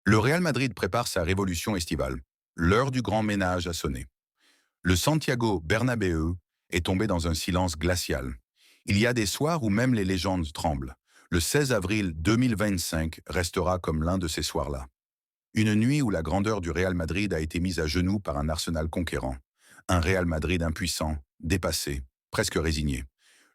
Le Real Madrid prépare sa révolution estivale. L'heure du grand ménage a sonné. Le Santiago Bernabéu est tombé dans un silence glacial. Il y a des soirs où même les légendes tremblent. Le 16 avril 2025 restera comme l'un de ces soirs-là. Une nuit où la grandeur du Real Madrid a été mise à genoux par un Arsenal conquérant. Un Real Madrid impuissant, dépassé, presque résigné.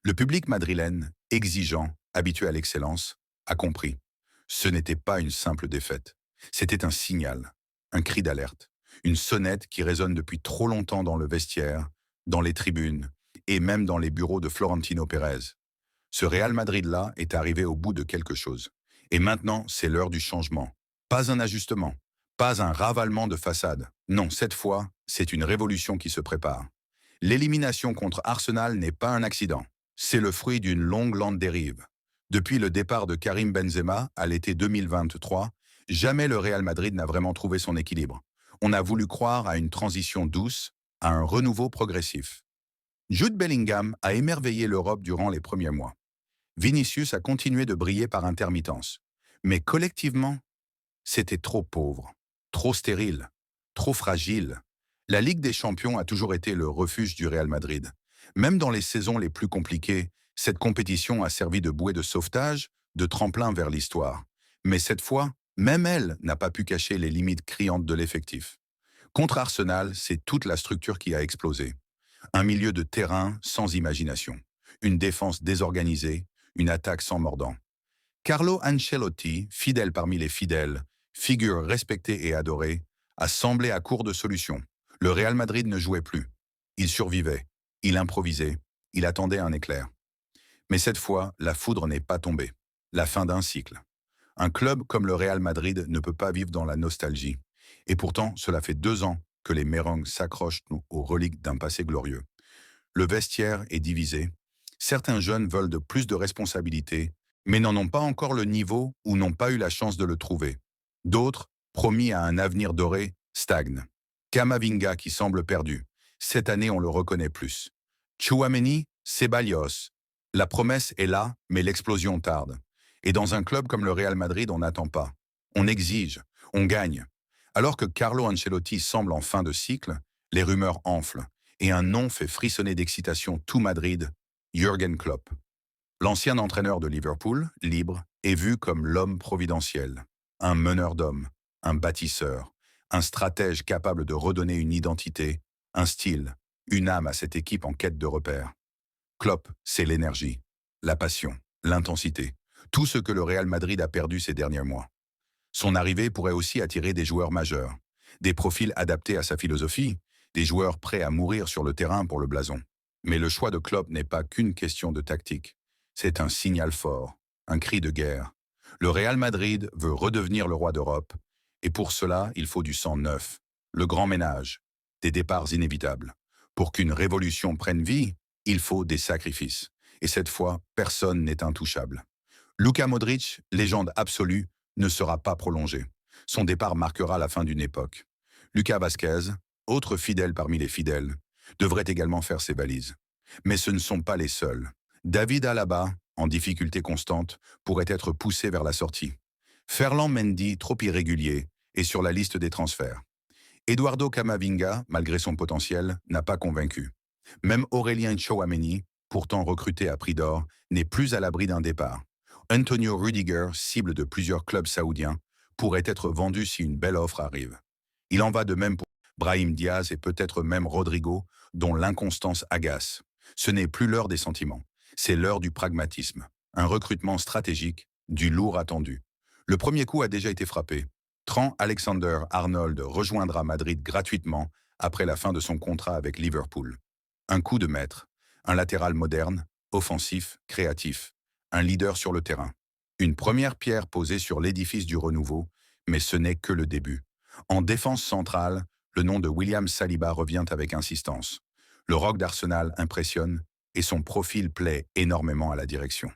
Le public madrilène, exigeant, habitué à l'excellence, a compris. Ce n'était pas une simple défaite. C'était un signal, un cri d'alerte, une sonnette qui résonne depuis trop longtemps dans le vestiaire, dans les tribunes et même dans les bureaux de Florentino Pérez. Ce Real Madrid-là est arrivé au bout de quelque chose. Et maintenant, c'est l'heure du changement. Pas un ajustement, pas un ravalement de façade. Non, cette fois, c'est une révolution qui se prépare. L'élimination contre Arsenal n'est pas un accident. C'est le fruit d'une longue lente dérive. Depuis le départ de Karim Benzema à l'été 2023, jamais le Real Madrid n'a vraiment trouvé son équilibre. On a voulu croire à une transition douce, à un renouveau progressif. Jude Bellingham a émerveillé l'Europe durant les premiers mois. Vinicius a continué de briller par intermittence. Mais collectivement, c'était trop pauvre, trop stérile, trop fragile. La Ligue des Champions a toujours été le refuge du Real Madrid. Même dans les saisons les plus compliquées, cette compétition a servi de bouée de sauvetage, de tremplin vers l'histoire. Mais cette fois, même elle n'a pas pu cacher les limites criantes de l'effectif. Contre Arsenal, c'est toute la structure qui a explosé. Un milieu de terrain sans imagination. Une défense désorganisée, une attaque sans mordant. Carlo Ancelotti, fidèle parmi les fidèles, figure respectée et adorée, a semblé à court de solutions. Le Real Madrid ne jouait plus. Il survivait, il improvisait, il attendait un éclair. Mais cette fois, la foudre n'est pas tombée. La fin d'un cycle. Un club comme le Real Madrid ne peut pas vivre dans la nostalgie. Et pourtant, cela fait 2 ans que les Merengues s'accrochent aux reliques d'un passé glorieux. Le vestiaire est divisé. Certains jeunes veulent de plus de responsabilités, mais n'en ont pas encore le niveau ou n'ont pas eu la chance de le trouver. D'autres, promis à un avenir doré, stagnent. Camavinga qui semble perdu. Cette année, on le reconnaît plus. Tchouaméni, Ceballos. La promesse est là, mais l'explosion tarde. Et dans un club comme le Real Madrid, on n'attend pas. On exige, on gagne. Alors que Carlo Ancelotti semble en fin de cycle, les rumeurs enflent, et un nom fait frissonner d'excitation tout Madrid, Jürgen Klopp. L'ancien entraîneur de Liverpool, libre, est vu comme l'homme providentiel, un meneur d'hommes, un bâtisseur, un stratège capable de redonner une identité, un style, une âme à cette équipe en quête de repères. Klopp, c'est l'énergie, la passion, l'intensité, tout ce que le Real Madrid a perdu ces derniers mois. Son arrivée pourrait aussi attirer des joueurs majeurs, des profils adaptés à sa philosophie, des joueurs prêts à mourir sur le terrain pour le blason. Mais le choix de Klopp n'est pas qu'une question de tactique. C'est un signal fort, un cri de guerre. Le Real Madrid veut redevenir le roi d'Europe, et pour cela, il faut du sang neuf, le grand ménage, des départs inévitables. Pour qu'une révolution prenne vie, il faut des sacrifices. Et cette fois, personne n'est intouchable. Luka Modric, légende absolue, ne sera pas prolongé. Son départ marquera la fin d'une époque. Lucas Vazquez, autre fidèle parmi les fidèles, devrait également faire ses valises. Mais ce ne sont pas les seuls. David Alaba, en difficulté constante, pourrait être poussé vers la sortie. Ferland Mendy, trop irrégulier, est sur la liste des transferts. Eduardo Camavinga, malgré son potentiel, n'a pas convaincu. Même Aurélien Tchouaméni, pourtant recruté à prix d'or, n'est plus à l'abri d'un départ. Antonio Rudiger, cible de plusieurs clubs saoudiens, pourrait être vendu si une belle offre arrive. Il en va de même pour Brahim Diaz et peut-être même Rodrigo, dont l'inconstance agace. Ce n'est plus l'heure des sentiments, c'est l'heure du pragmatisme. Un recrutement stratégique, du lourd attendu. Le premier coup a déjà été frappé. Trent Alexander-Arnold rejoindra Madrid gratuitement après la fin de son contrat avec Liverpool. Un coup de maître, un latéral moderne, offensif, créatif, un leader sur le terrain. Une première pierre posée sur l'édifice du renouveau, mais ce n'est que le début. En défense centrale, le nom de William Saliba revient avec insistance. Le rock d'Arsenal impressionne et son profil plaît énormément à la direction.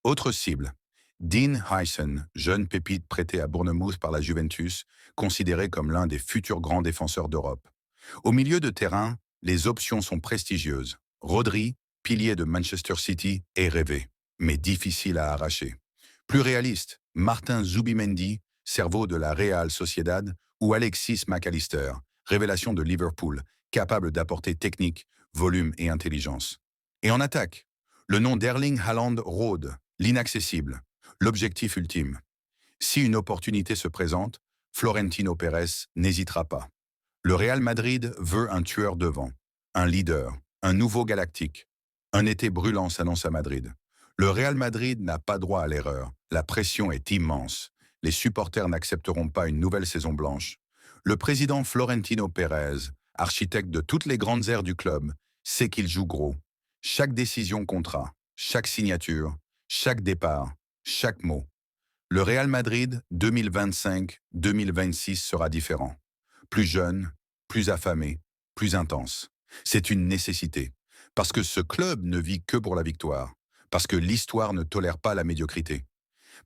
Autre cible, Dean Huyson, jeune pépite prêté à Bournemouth par la Juventus, considéré comme l'un des futurs grands défenseurs d'Europe. Au milieu de terrain, les options sont prestigieuses. Rodri, pilier de Manchester City, est rêvé, mais difficile à arracher. Plus réaliste, Martin Zubimendi, cerveau de la Real Sociedad, ou Alexis McAllister, révélation de Liverpool, capable d'apporter technique, volume et intelligence. Et en attaque, le nom d'Erling Haaland rôde, l'inaccessible, l'objectif ultime. Si une opportunité se présente, Florentino Pérez n'hésitera pas. Le Real Madrid veut un tueur devant, un leader, un nouveau galactique. Un été brûlant s'annonce à Madrid. Le Real Madrid n'a pas droit à l'erreur. La pression est immense. Les supporters n'accepteront pas une nouvelle saison blanche. Le président Florentino Pérez, architecte de toutes les grandes aires du club, sait qu'il joue gros. Chaque décision comptera, chaque signature, chaque départ, chaque mot. Le Real Madrid 2025-2026 sera différent. Plus jeune, plus affamé, plus intense. C'est une nécessité. Parce que ce club ne vit que pour la victoire. Parce que l'histoire ne tolère pas la médiocrité.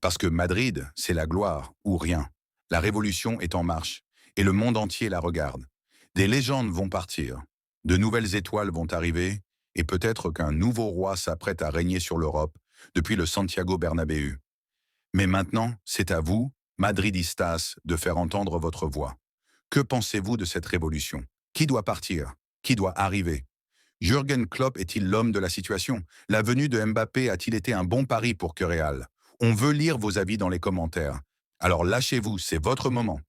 Parce que Madrid, c'est la gloire ou rien. La révolution est en marche et le monde entier la regarde. Des légendes vont partir, de nouvelles étoiles vont arriver et peut-être qu'un nouveau roi s'apprête à régner sur l'Europe depuis le Santiago Bernabéu. Mais maintenant, c'est à vous, Madridistas, de faire entendre votre voix. Que pensez-vous de cette révolution? Qui doit partir? Qui doit arriver? Jürgen Klopp est-il l'homme de la situation? La venue de Mbappé a-t-il été un bon pari pour Real? On veut lire vos avis dans les commentaires. Alors lâchez-vous, c'est votre moment.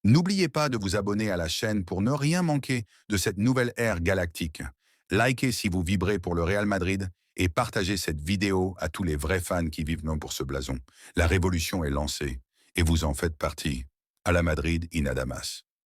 N'oubliez pas de vous abonner à la chaîne pour ne rien manquer de cette nouvelle ère galactique. Likez si vous vibrez pour le Real Madrid et partagez cette vidéo à tous les vrais fans qui vivent non pour ce blason. La révolution est lancée et vous en faites partie. À la Madrid, in Adamas.